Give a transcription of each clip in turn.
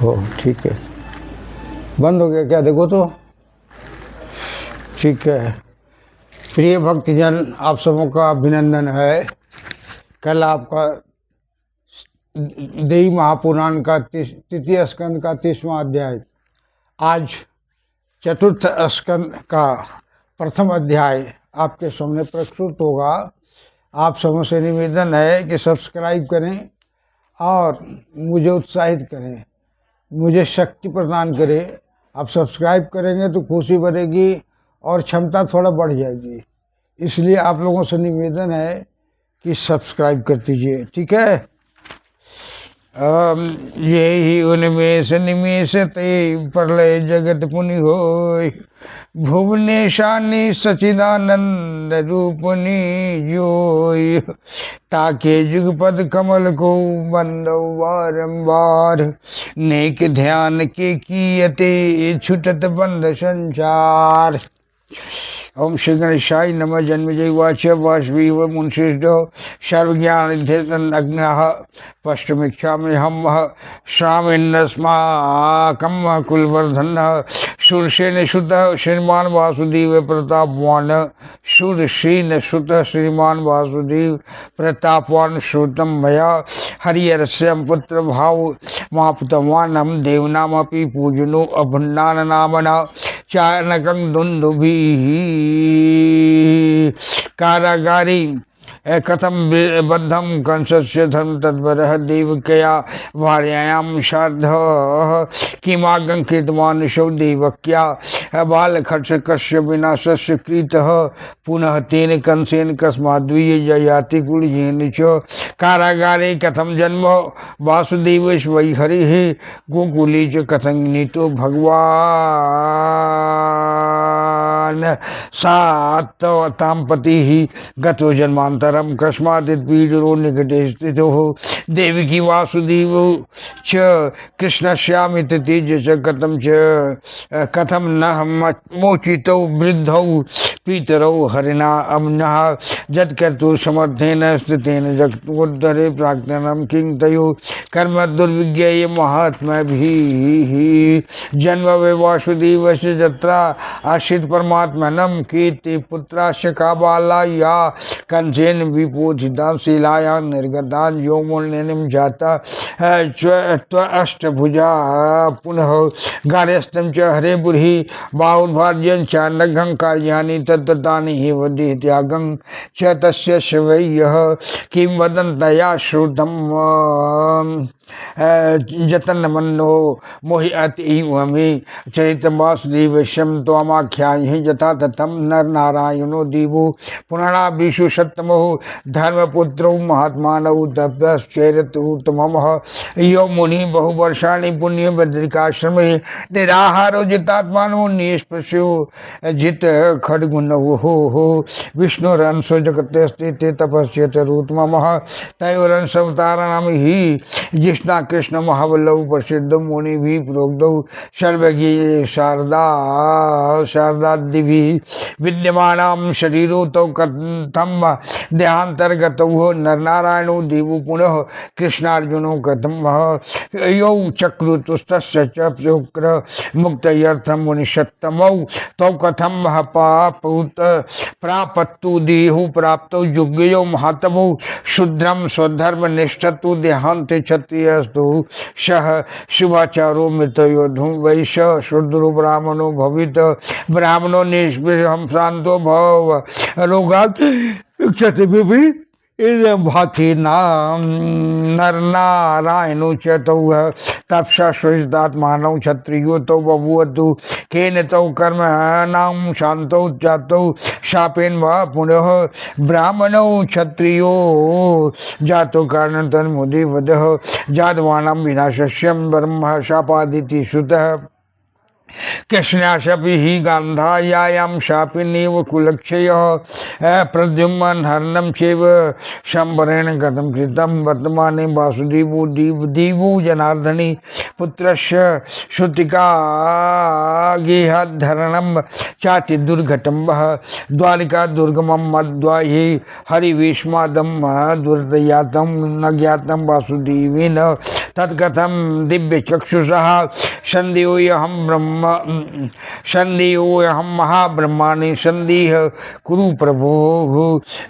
हो ठीक है, बंद हो गया क्या? देखो तो ठीक है। प्रिय भक्तजन, आप सबों का अभिनंदन है। कल आपका देवी महापुराण का तृतीय स्कंद का 30वां अध्याय, आज चतुर्थ स्कंद का प्रथम अध्याय आपके सामने प्रस्तुत होगा। आप सबों से निवेदन है कि सब्सक्राइब करें और मुझे उत्साहित करें, मुझे शक्ति प्रदान करें। आप सब्सक्राइब करेंगे तो खुशी बढ़ेगी और क्षमता थोड़ा बढ़ जाएगी। इसलिए आप लोगों से निवेदन है कि सब्सक्राइब कर दीजिए, ठीक है। ये ही उन्मेष निमेष ते प्रलय जगत पुनि होय, भुवनेशानी सचिदानंद रूपनी जोय, ताके जुगपद कमल को बंदो बारंबार, नेक ध्यान के कियते छुटत बंद संसार। ओम श्री गणेशाय नमः। जन्मजय वाच वासवीव मुंशिष्ठो सर्वज्ञाननिधनग्नः पश्चिमीक्षामि हम श्रामिन्नस्माकं कुलवर्धनः शूरसेन सुतः श्रीमान वासुदेव प्रतापवान, शूरसेन सुतः श्रीमान वासुदेव प्रतापवान श्रुतं मया हरिहरस्यं पुत्र भाव मापुतवानं देवनामपि पूजनो अभुन्नान नामना चाणकं दुन्दुभिः कारागारी कथम बद्धम कंसस्य धर्म तद्वरः देवकया भार्यायां सार्ध किमागं कृतवानुषौ देवक्या बालखर्ष कस्य विनाशस्य कृतः पुनः तेन कंसेन कस्माद्वीय जयाति कुलजेन च कारागारे कथम जन्म वासुदेवश वै हरिः गोकुले च कथं नीतो भगवान् सात्वतां पतिः गतो जन्मांतरम कस्मादिद्वीजरो निकटे स्थितो देवकी वासुदेव च कृष्णस्यामिति तेज च कथम न मोचितौ वृद्धौ पीतरौ हरिणा अम्नः जत्कर्तुः समर्थेन स्थितेन जगतोद्धरे प्राक्तनं किं तयो कर्म दुर्विज्ञेय महात्म्यभिः जन्म वे वासुदेवस्य जत्रा आश्रित परमात्मनं कीर्ति पुत्रास्य काबाला या कंसेन विपोधितां शिलायां निर्गतां योमुनिं जाता अष्टभुजा पुनः गार्हस्थ्यं च हरे बुर्हि बाहुर्भार्यं च नघं कार्याणि तत्तानि हि वदे त्यागं च तस्य शिवय्यः किं वदन्तया श्रुतं जतन मन्नो मोहि अतीवमे चरित वासुदेवश्यम त्वामाख्याहि यथा तथम नर नारायणो देवो पुराणा विशु सत्तमो धर्मपुत्रौ महात्मानौ तपश्चैरतुत्तमः यो मुनि बहुवर्षाणि पुण्य बद्रिकाश्रमे निराहारो जितात्मानो निष्पश्यो जित खड्गुणौ हो विष्णुरंशो जगत्यस्ते ते तपस्यत रूतमः तयोरंशवतारणं हि जिष्णा कृष्ण महाबलौ प्रसिद्ध मुनि भी प्रोक्तौ सर्वज्ञ शारदादिभि विद्यमानां शरीरो तौ कथम देहांतर्गतौ नरनारायणो देवो पुनः कृष्णार्जुनो कथम यौ चक्रुतुस्तस्य च शुक्र मुक्तयर्थं मुनिषत्तमौ तौ कथम पापूत प्रापत्तु देहु प्राप्तौ युग्यो महातमौ शुद्रम स्वधर्म निष्ठतु देहांते क्षत्रियस्तु सह शुभाचारो मृतयोधु वैश्य शूद्रो ब्राह्मणो भवित ब्राह्मणो निष्पृहं शांतो भव रोगात् क्षतिभिः भाति नाम नर नारायणो च तौ तपसा सुहृदात्मानौ क्षत्रियो तौ बभूवतु केन तौ कर्म नाम शांतौ जातौ शापेन वा पुनः ब्राह्मणौ क्षत्रियो जातो कारणतन मुदे वदः जातवानां विनाशस्यं ब्रह्म शापादिति श्रुतः कृष्णाशपि हि गान्धायां शापिनीव कुलक्षयः प्रद्युम्न हरणं चैव शम्बरेण गतं कृतं वर्तमाने वासुदेवो देवो जनार्दनी पुत्रस्य श्रुतिका गेहधरणं चाति दुर्घटं वः द्वारिका दुर्गमं मद्वा हि हरिविस्मादं दुर्दयातं न ज्ञातं वासुदेवेन तत्कथं दिव्यचक्षुषः संदेहोऽहं ब्रह्म संदेहोऽहं महाब्रह्माणि संदेह कुरु प्रभो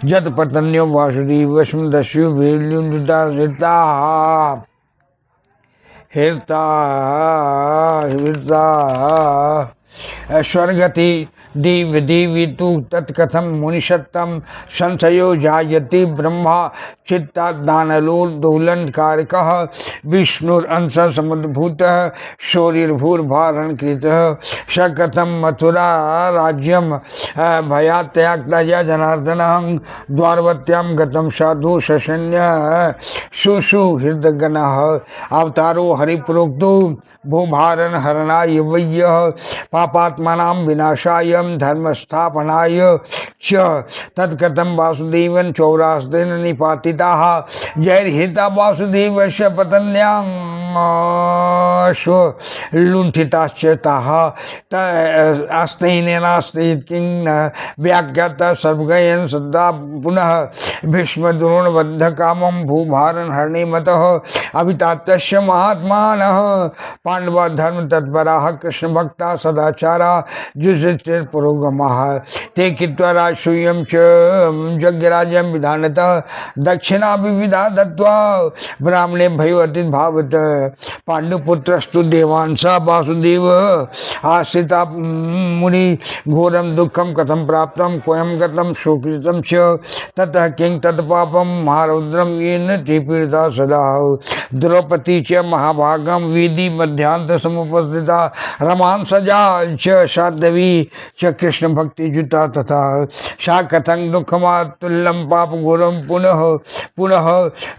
जतपतन्यो वासुदेवस्म दस्यु वीर्युंडिता हृता हृता हृता स्वर्गति दिव्य दिव्य तु तत्कथम मुनिषत्तम संशयो जायति ब्रह्मा चित्तादानलोदोलन कारकः विष्णुरंश समुद्भूतः शौर्यभूर्भारणकृतः स कथम मथुरा राज्यम भयात्याक्तया जनार्दनः द्वारवत्यां गतं साधु ससैन्य सुषु हृदगणः अवतारो हरिप्रोक्तो भूभारण हरणाय वय्यः पापात्मनां विनाशाय धर्म स्थापनाय च तत्कथं वासुदेवन चौरास्तेन निपातिताः जैर्हिता वासुदेवस्य पत्न्यां लुण्ठिताश्च ताः आस्तेनेनास्ते किं व्याख्यात सर्वगयन् सदा पुनः भीष्मद्रोणबद्धकामं भूभारण हरणे मतः अभितातस्य महात्मानः पांडवा धर्म तत्पराः कृष्ण भक्ता सदाचारा जुजुत्सुर पुरोगमाः ते कृत्वा राजसूयं च यज्ञराज्यं विधानतः दक्षिणा विविधा दत्त्वा ब्राह्मणे भयोऽति भावत पांडुपुत्रस्तु देवांशः वासुदेव आश्रिता मुनि घोरं दुःखं कथं प्राप्तं क्वयं गतं सुकृतं च ततः किं तत्पापं महारौद्रं येन ते पीडिता सदा द्रौपदी च महाभागं वेदी मध्यांत समुपस्थिता रमां सजा च साध्वी च कृष्ण भक्ति जुता तथा सा कथं दुःखमातुल्यं पाप घोरं पुनः पुनः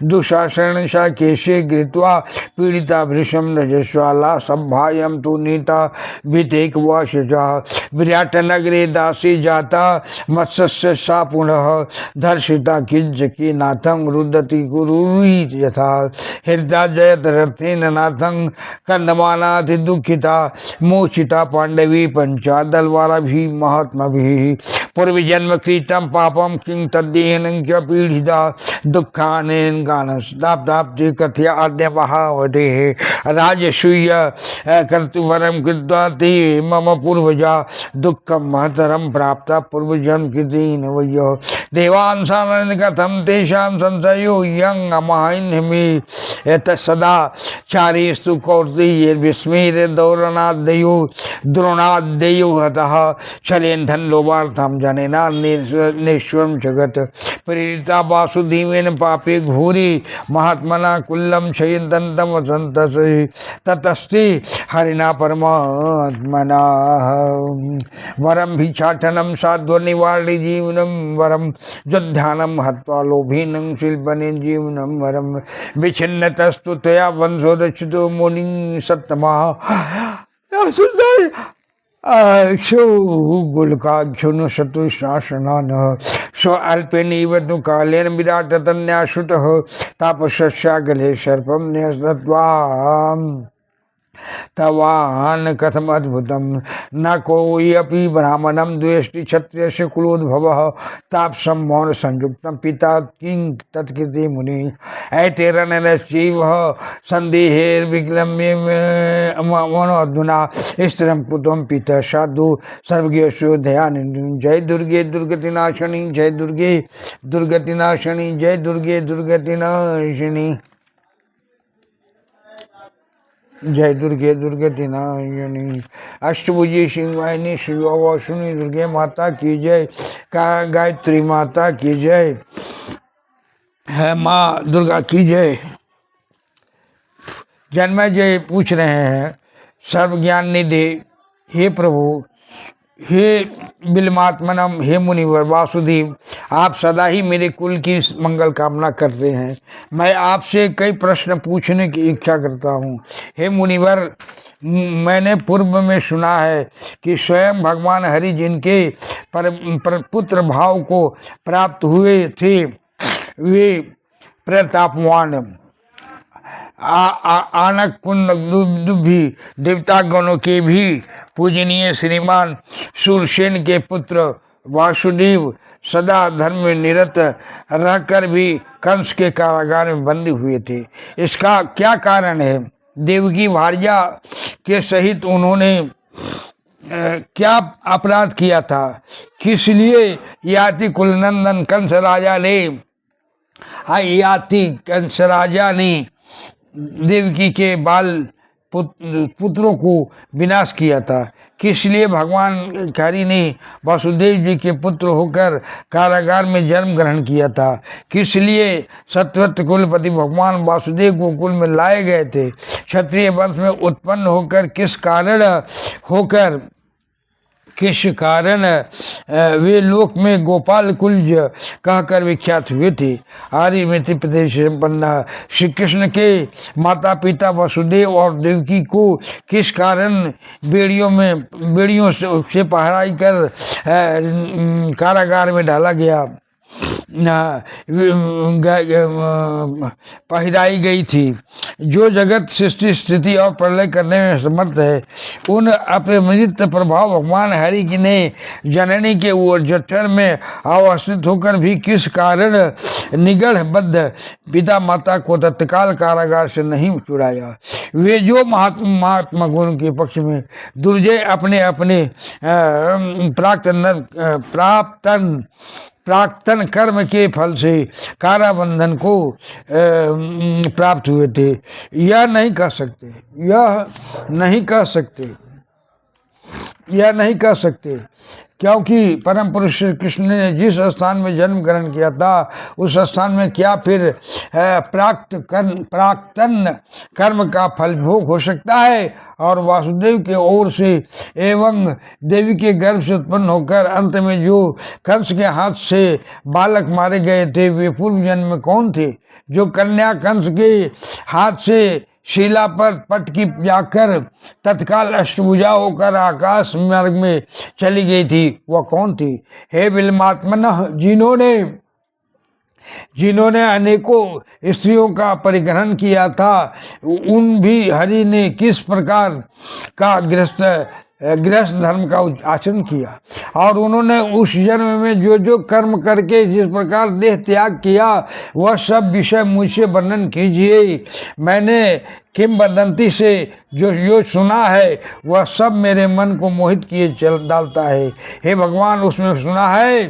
दुशासन सा केशे गृहीत्वा पीड़िता भृशं रजस्वाला सभायं तु नीता भीतेकवासजा विराट नगरे दासी जाता मत्स्य सा पुनः धर्षिता किंचकी नाथं रुदति गुरुहि यथा हृदय जयत रथेन नाथं कंदमानाति दुखिता मोचिता पांडवी पंचादल वाला भी महात्मा भी पूर्व जन्म कृतं पापम किं तद्देहनं च पीड़िता दुःखानेन गानस्ताप्ताप्ति कथया अद्य महावदे राजसूय कर्तुवरं कृत्वा ते मम पूर्वजा दुःखं महतरं प्राप्ता पूर्वजन्म कृतेन वयो देवांसानंद कथं तेषां संशयो यं अमाहिन्यमे तत्सदा चारेस्तु कौर्तेय विस्मेर दौरणाद्ययो द्रोणाद्ययो हतः छलेन धन लोभार्थं जनेना नेश्वरं जगत प्रेरिता वासुदेवेन पापे घोरे महात्मना कुल्लं शयन्तं वसन्तसे ततस्ते हरिणा परमात्मना वरं भिक्षाटनं साध्वनिवारणि जीवनं वरं जुध्यानं हत्वा लोभीनं शिल्पनेन जीवनं वरं विच्छिन्नतस्तु तया वंशोदच्छितो मुनिं सत्तमः सुंदर शो गुलकाक्षुनु शतुशासनान सो अल्पेनैव तु कालेन विराट तन्याश्रुतः तापसस्यागले सर्पं न्यस्त्वा तवान् कथम अद्भुतं न कोई अपि ब्राह्मणं द्वेष्टि क्षत्रियस्य कुलोद्भवः तापसं मौन संयुक्तं पिता किं तत्कृते मुनि ऐतेरनश्चैव संदेहैर्विग्लम्य मनोऽधुना स्थिरं कुतं पितः साधु सर्वज्ञेषु दयानिधिं जय दुर्गे दुर्गतिनाशिनी जय दुर्गे दुर्गतिनाशिनी जय दुर्गे दुर्गतिनाशिनी जय दुर्गे दुर्गति नायिनी अष्टभुजी सिंहवाहिनी शिवावासिनी दुर्गे माता की जय गायत्री माता की जय है माँ दुर्गा की जय। जन्मेजय पूछ रहे हैं सर्वज्ञान निधि हे प्रभु हे बिल्मात्मनम हे मुनिवर वासुदेव आप सदा ही मेरे कुल की मंगल कामना करते हैं। मैं आपसे कई प्रश्न पूछने की इच्छा करता हूँ। हे मुनिवर मैंने पूर्व में सुना है कि स्वयं भगवान हरि जिनके पुत्र भाव को प्राप्त हुए थे वे प्रतापवान आनक पुण्य भी देवता गणों के भी पूजनीय श्रीमान शूरसेन के पुत्र वासुदेव सदा धर्म में निरत रहकर भी कंस के कारागार में बंदी हुए थे। इसका क्या कारण है? देवकी भार्या के सहित उन्होंने क्या अपराध किया था? किस लिए याति कुलनंदन कंस राजा ने याति कंस राजा ने देवकी के बाल पुत्रों को विनाश किया था? किस लिए भगवान हरि ने वासुदेव जी के पुत्र होकर कारागार में जन्म ग्रहण किया था? किस लिए सत्यवत कुलपति भगवान वासुदेव को कुल में लाए गए थे? क्षत्रिय वंश में उत्पन्न होकर किस कारण वे लोक में गोपाल कुंज कहकर विख्यात हुए थे? आर्य मृत्यु प्रदेश संपन्न श्री कृष्ण के माता पिता वसुदेव और देवकी को किस कारण बेड़ियों से पहराई कर कारागार में डाला गया पहराई गई थी? जो जगत सृष्टि स्थिति और प्रलय करने में समर्थ है, उन अपरिमित प्रभाव भगवान हरि की ने जननी के जठर में अवस्थित होकर भी किस कारण निगढ़बद्ध पिता माता को तत्काल कारागार से नहीं छुड़ाया? वे जो महात्मा गुण के पक्ष में दुर्जय अपने प्राक्तन कर्म के फल से काराबंधन को प्राप्त हुए थे, यह नहीं कह सकते क्योंकि परम पुरुष श्री कृष्ण ने जिस स्थान में जन्म ग्रहण किया था उस स्थान में क्या फिर प्राक्तन कर्म का फल भोग हो सकता है? और वासुदेव के ओर से एवं देवी के गर्भ से उत्पन्न होकर अंत में जो कंस के हाथ से बालक मारे गए थे, वे पूर्व जन्म में कौन थे? जो कन्या कंस के हाथ से शिला पर पटकी जाकर तत्काल अष्टभुजा होकर आकाश मार्ग में चली गई थी, वह कौन थी? हे बिल्मात्मन, जिन्होंने अनेकों स्त्रियों का परिग्रहण किया था, उन भी हरि ने किस प्रकार का गृहस्थ धर्म का आचरण किया? और उन्होंने उस जन्म में जो कर्म करके जिस प्रकार देह त्याग किया, वह सब विषय मुझसे वर्णन कीजिए। मैंने किंवदंती से जो सुना है वह सब मेरे मन को मोहित किए डालता है। हे भगवान, उसमें सुना है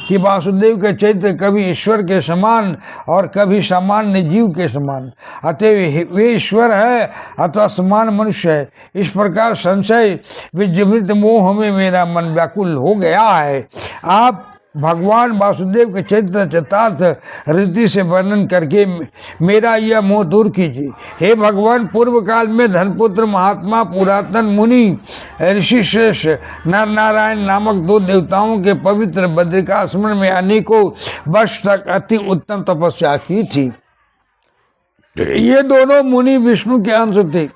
कि वासुदेव के चरित्र कभी ईश्वर के समान और कभी सामान्य जीव के समान, अतः वे ईश्वर है अथवा समान मनुष्य है। इस प्रकार संशय विजृंभित मोह में मेरा मन व्याकुल हो गया है। आप भगवान वासुदेव के चरित्र चरितार्थ रीति से वर्णन करके मेरा यह मोह दूर कीजिए। हे भगवान, पूर्व काल में धनपुत्र महात्मा पुरातन मुनि ऋषि श्रेष्ठ नर नारायण नामक दो देवताओं के पवित्र बद्रिकाश्रम में अनेकों वर्ष तक अति उत्तम तपस्या की थी। ये दोनों मुनि विष्णु के अंश थे।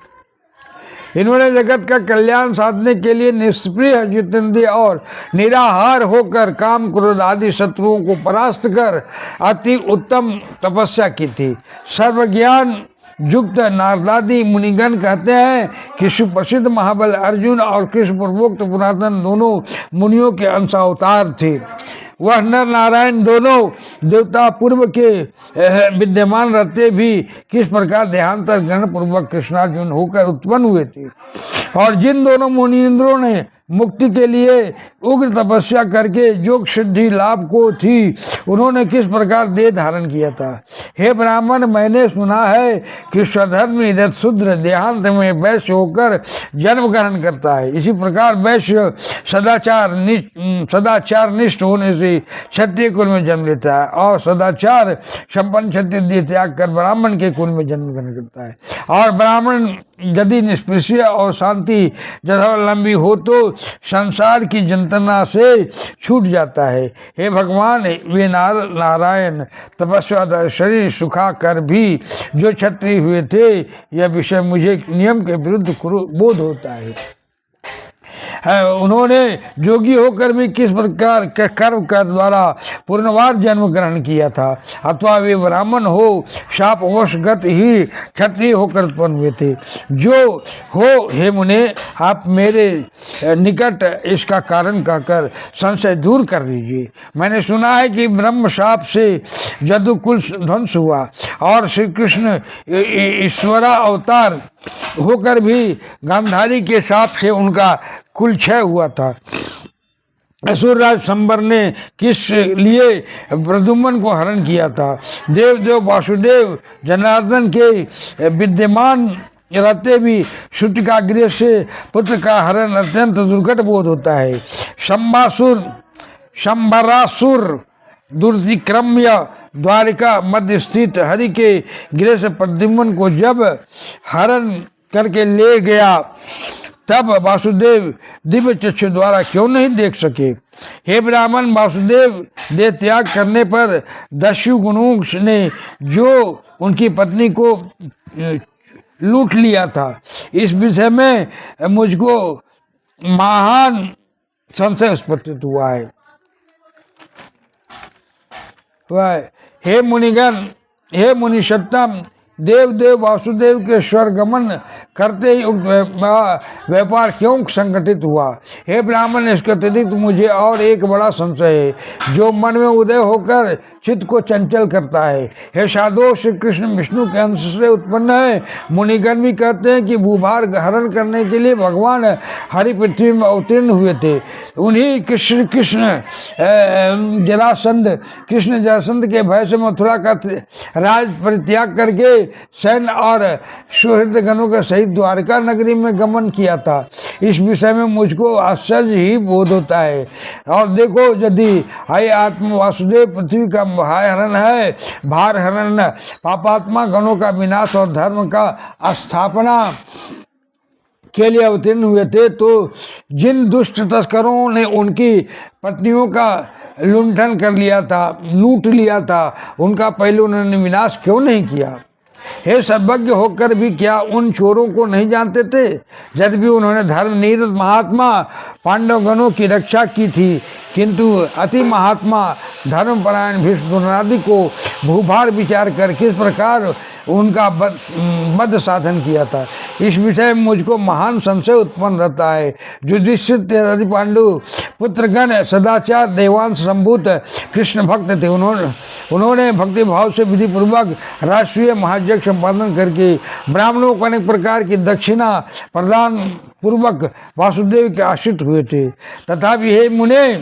इन्होंने जगत का कल्याण साधने के लिए निष्प्रिय, जितेंद्रिय और निराहार होकर काम क्रोध आदि शत्रुओं को परास्त कर अति उत्तम तपस्या की थी। सर्वज्ञान युक्त नारदादि मुनिगण कहते हैं कि सुप्रसिद्ध महाबल अर्जुन और कृष्ण पूर्वोक्त पुरातन दोनों मुनियों के अंशावतार थे। वह नर नारायण दोनों देवता पूर्व के विद्यमान रहते भी किस प्रकार देहांतर ग्रहण पूर्वक कृष्णार्जुन होकर उत्पन्न हुए थे, और जिन दोनों मुनीन्द्रों ने मुक्ति के लिए उग्र तपस्या करके योग सिद्धि लाभ को थी, उन्होंने किस प्रकार देह धारण किया था। हे ब्राह्मण, मैंने सुना है कि स्वधर्मी रथ शूद्र देहांत में वैश्य होकर जन्म ग्रहण करता है। इसी प्रकार वैश्य सदाचार निष्ठ होने से क्षत्रिय कुल में जन्म लेता है और सदाचार संपन्न क्षत्रिय देह त्याग कर ब्राह्मण के कुल में जन्म ग्रहण करता है, और ब्राह्मण यदि निष्पृष्य और शांति जथावलंबी हो तो संसार की जंत्रणा से छूट जाता है। हे भगवान, वे नारायण तपस्या शरीर सुखा कर भी जो क्षत्रिय हुए थे, यह विषय मुझे नियम के विरुद्ध बोध होता है। उन्होंने जोगी होकर भी किस प्रकार के कर्म के द्वारा पूर्णवार जन्म ग्रहण किया था, अथवा वे ब्राह्मण हो शापवशगत ही क्षत्रिय होकर उत्पन्न हुए थे। जो हो हे मुने, आप मेरे निकट इसका कारण कहकर संशय दूर कर दीजिए। मैंने सुना है कि ब्रह्म शाप से यदुकुल ध्वंस हुआ और श्री कृष्ण ईश्वरा अवतार होकर भी गांधारी के शाप से उनका कुल क्षय हुआ था। असुरराज संबर ने किस लिए प्रद्युम्न को हरण किया था? देव वासुदेव जनार्दन के विद्यमान रहते भी शुटिकागृह से पुत्र का हरण अत्यंत दुर्घट बोध होता है। शंबरासुर दुर्तिक्रम्य द्वारिका मध्य स्थित हरि के गृह से प्रद्युम्न को जब हरण करके ले गया, तब वासुदेव दिव्य चक्षु द्वारा क्यों नहीं देख सके? हे ब्राह्मण, वासुदेव देह त्याग करने पर दस्यु गुणु ने जो उनकी पत्नी को लूट लिया था, इस विषय में मुझको महान संशय उत्पत्ति हुआ है। हे मुनिगण, हे मुनिषत्तम, देव वासुदेव के स्वर्गमन करते ही उक्त व्यापार क्यों संगठित हुआ? हे ब्राह्मण, इसके अतिरिक्त मुझे और एक बड़ा संशय है जो मन में उदय होकर चित्त को चंचल करता है। हे साधो, श्री कृष्ण विष्णु के अंश से उत्पन्न है। मुनिगण भी कहते हैं कि भूभार हरण करने के लिए भगवान हरि पृथ्वी में अवतीर्ण हुए थे। उन्हीं कृष्ण जरासंध के भय से मथुरा का राज परित्याग करके सैन्य और सुहृद गणों के सहित द्वारका नगरी में गमन किया था। इस विषय में मुझको आश्चर्य ही बोध होता है। और देखो, यदि हाय आत्म वासुदेव पृथ्वी का हरण है, भार हरण, पापात्मा गणों का विनाश और धर्म का स्थापना के लिए अवतीर्ण हुए थे, तो जिन दुष्ट तस्करों ने उनकी पत्नियों का लुंठन कर लिया था, लूट लिया था, उनका पहले उन्होंने विनाश क्यों नहीं किया? हे सर्वज्ञ होकर भी क्या उन चोरों को नहीं जानते थे? यद्यपि उन्होंने धर्मनिरत महात्मा पांडवगणों की रक्षा की थी, किंतु अति महात्मा धर्मपरायण भीष्म को भूभार विचार कर किस प्रकार उनका वध साधन किया था, इस विषय में मुझको महान संशय उत्पन्न रहता है। युधिष्ठिर पांडु पुत्रगण सदाचार देवांश संभूत कृष्ण भक्त थे। उन्होंने भक्ति भाव से विधि पूर्वक राष्ट्रीय महायज्ञ संपादन करके ब्राह्मणों को अनेक प्रकार की दक्षिणा प्रदान पूर्वक वासुदेव के आश्रित हुए थे। तथापि हे मुने,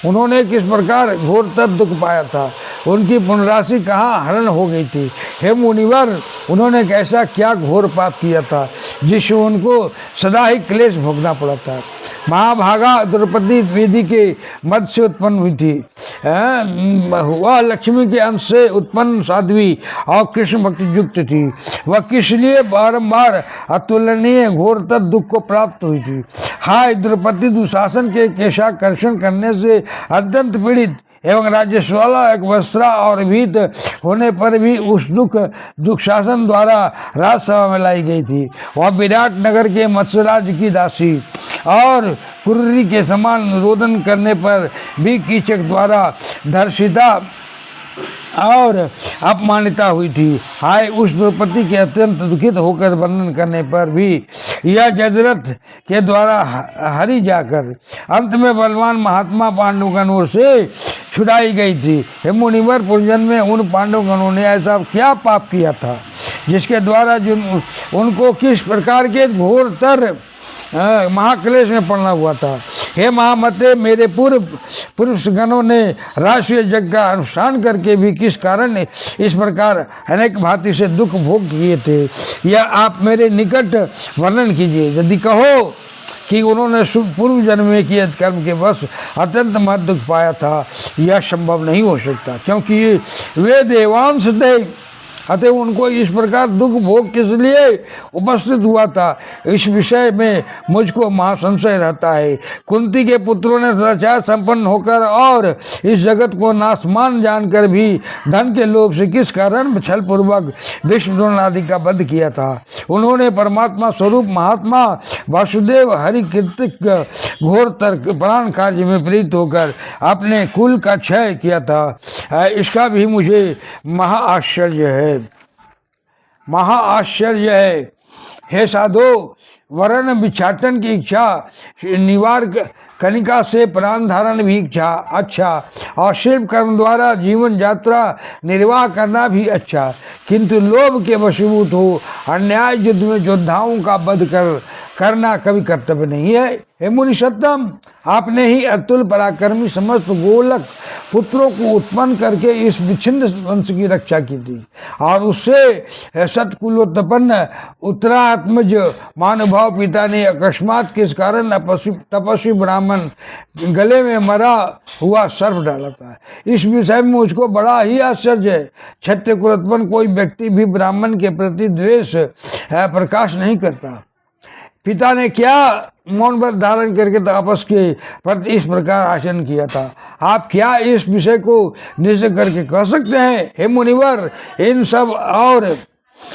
उन्होंने किस प्रकार घोरतर दुख पाया था? उनकी पुनराशि कहाँ हरण हो गई थी? हे मुनिवर, उन्होंने कैसा क्या घोर पाप किया था जिससे उनको सदा ही क्लेश भोगना पड़ा था? महाभागा द्रौपदी वेदी के मद से उत्पन्न हुई थी। वह लक्ष्मी के अंश से उत्पन्न साध्वी और कृष्ण भक्ति युक्त थी। वह किस लिए बारंबार अतुलनीय घोरतर दुख को प्राप्त हुई थी? हाय द्रौपदी, दुशासन के केशाकर्षण करने से अत्यंत पीड़ित एवं राज्यस्वाला एक वस्त्रा और भीत होने पर भी उस दुशासन द्वारा राजसभा में लाई गई थी। वह विराट नगर के मत्स्यराज की दासी और कुर्री के समान रोदन करने पर भी कीचक द्वारा धर्षिता और अपमानिता हुई थी। हाय उस द्रौपदी के अत्यंत दुखित होकर वर्णन करने पर भी यह जजरथ के द्वारा हरी जाकर अंत में बलवान महात्मा पांडुगणों से छुड़ाई गई थी। हे मुनिवर, पूर्वजन्म में उन पांडुगणों ने ऐसा क्या पाप किया था जिसके द्वारा उनको किस प्रकार के घोरतर महाक्लेश में पड़ना हुआ था? हे महामते, मेरे पुरुषगणों ने राष्ट्रीय यज्ञ का अनुष्ठान करके भी किस कारण इस प्रकार अनेक भांति से दुख भोग किए थे, यह आप मेरे निकट वर्णन कीजिए। यदि कहो कि उन्होंने पूर्व जन्म में किए कर्म के वश अत्यंत महत दुख पाया था, यह संभव नहीं हो सकता, क्योंकि वे देवांश थे अतः उनको इस प्रकार दुख भोग किस लिए उपस्थित हुआ था, इस विषय में मुझको महासंशय रहता है। कुंती के पुत्रों ने सदाचार संपन्न होकर और इस जगत को नासमान जानकर भी धन के लोभ से किस कारण छल पूर्वक भीष्म द्रोण आदि का वध किया था। उन्होंने परमात्मा स्वरूप महात्मा वासुदेव हरि कीर्तिक घोर तर्क प्राण कार्य में प्रीत होकर अपने कुल का क्षय किया था। इसका भी मुझे महाआश्चर्य है, महाआश्चर्य है। हे साधो, वर्ण भिक्षाटन की इच्छा, निवार कनिका से प्राण धारण भी इच्छा अच्छा, और शिल्प कर्म द्वारा जीवन यात्रा निर्वाह करना भी अच्छा, किंतु लोभ के वशीभूत हो अन्याय युद्ध में योद्धाओं का वध करना कभी कर्तव्य नहीं है। हे मुनि सत्तम, आपने ही अतुल पराक्रमी समस्त गोलक पुत्रों को उत्पन्न करके इस विच्छिन्न वंश की रक्षा की थी, और उससे सत्कुलोत्पन्न उत्तरात्मज महानुभाव पिता ने अकस्मात किस कारण तपस्वी ब्राह्मण गले में मरा हुआ सर्प डाला था। इस विषय में मुझको बड़ा ही आश्चर्य है। क्षत्रिय कुलोत्पन्न कोई व्यक्ति भी ब्राह्मण के प्रति द्वेष प्रकाश नहीं करता। पिता ने क्या मौन व्रत धारण करके तपस के प्रति इस प्रकार आचरण किया था। आप क्या इस विषय को निश्चय करके कह सकते हैं? हे मुनिवर, इन सब और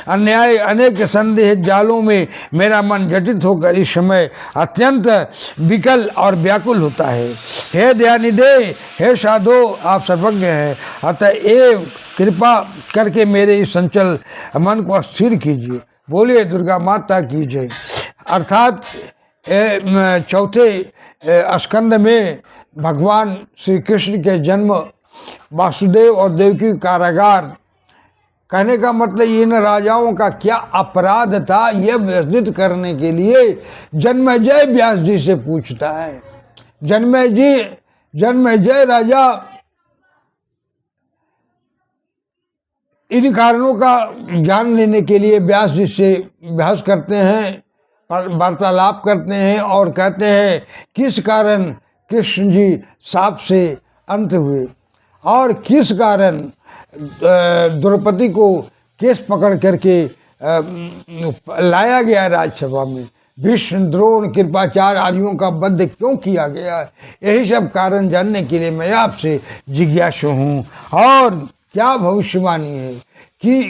अन्याय अनेक संदेह जालों में मेरा मन जटित होकर इस समय अत्यंत विकल और व्याकुल होता है। हे दयानिधे, हे साधो, आप सर्वज्ञ हैं, अतएव कृपा करके मेरे इस संचल मन को स्थिर कीजिए। बोलिए दुर्गा माता की जय। अर्थात चौथे स्कंद में भगवान श्री कृष्ण के जन्म, वासुदेव और देवकी कारागार, कहने का मतलब इन राजाओं का क्या अपराध था, यह व्यवस्थित करने के लिए जन्मेजय व्यास जी से पूछता है। जन्मेजय राजा इन कारणों का ज्ञान लेने के लिए व्यास जी से बहस करते हैं, वार्तालाप करते हैं और कहते हैं किस कारण कृष्ण जी साप से अंत हुए और किस कारण द्रौपदी को केस पकड़ करके लाया गया राजसभा में, भीष्म द्रोण कृपाचार्य आदियों का वध क्यों किया गया। यही सब कारण जानने के लिए मैं आपसे जिज्ञासु हूँ। और क्या भविष्यवाणी है कि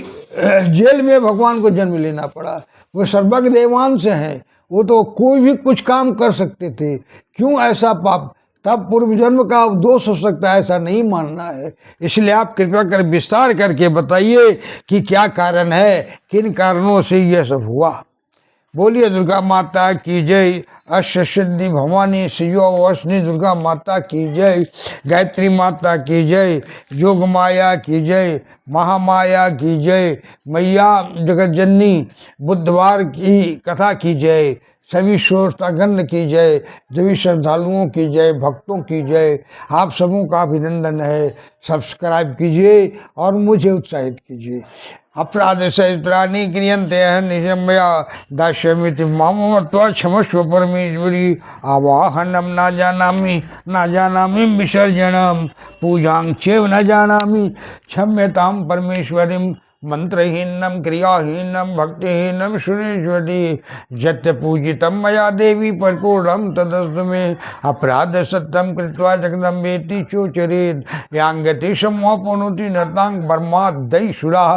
जेल में भगवान को जन्म लेना पड़ा। वो सर्वज्ञ देवान से हैं, वो तो कोई भी कुछ काम कर सकते थे, क्यों ऐसा पाप? तब पूर्व जन्म का दोष हो सकता है, ऐसा नहीं मानना है। इसलिए आप कृपया कर विस्तार करके बताइए कि क्या कारण है, किन कारणों से यह सब हुआ। बोलिए दुर्गा माता की जय। अष्ट सिद्धि भवानी श्रीयोवसनी दुर्गा माता की जय। गायत्री माता की जय। योग माया की जय। महामाया की जय। मैया जगतजननी बुधवार की कथा की जय। सभी श्रोतागण की जय। सभी श्रद्धालुओं की जय, भक्तों की जय। आप सबों का अभिनंदन है। सब्सक्राइब कीजिए और मुझे उत्साहित कीजिए। अपराध सहस्राणि क्रियन्ते निशम्या दास्यमिति माममत्वा क्षमस्व परमेश्वरी। आवाहनम न जानामि विसर्जनम पूजां चैव न जानामि क्षम्यतां परमेश्वरीं। मंत्रहीनम क्रियाहीनम भक्तिहीनम सुरेश्वरी। जत्य पूजितम मया देवी परिपूर्णम तदस्तु मे। अपराध सत्यम कृत्वा जगदम वेति चोचरेद। यांगति समोपनोति नतांग बर्माद दैसुरा।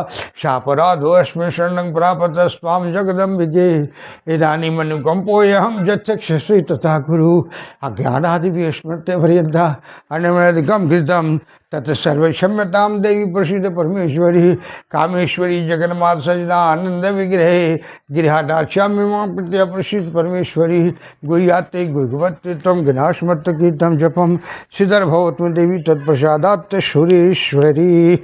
सापराधो अस्मे शरणं प्रापतस्त्वां जगदम्बिके। इदानीम अनुकंपोऽहं यच्छक्षसे तथा कुरु। अज्ञानादिभ्यः स्मृत्य पर्यन्ता अनवरतिकं कृतं तत् सर्व क्षम्यतां देवी प्रसीद परमेश्वरी। कामेश्वरी जगन्माता सजदा आनंद विग्रहे। गृहादाक्ष्यामि मां प्रत्या प्रसीद परमेश्वरी। गुह्याते गुह्यवते त्वं गणास्मत् कीर्तनं जपं सिद्धर्भवतु देवी तत्प्रसादात् सुरेश्वरी।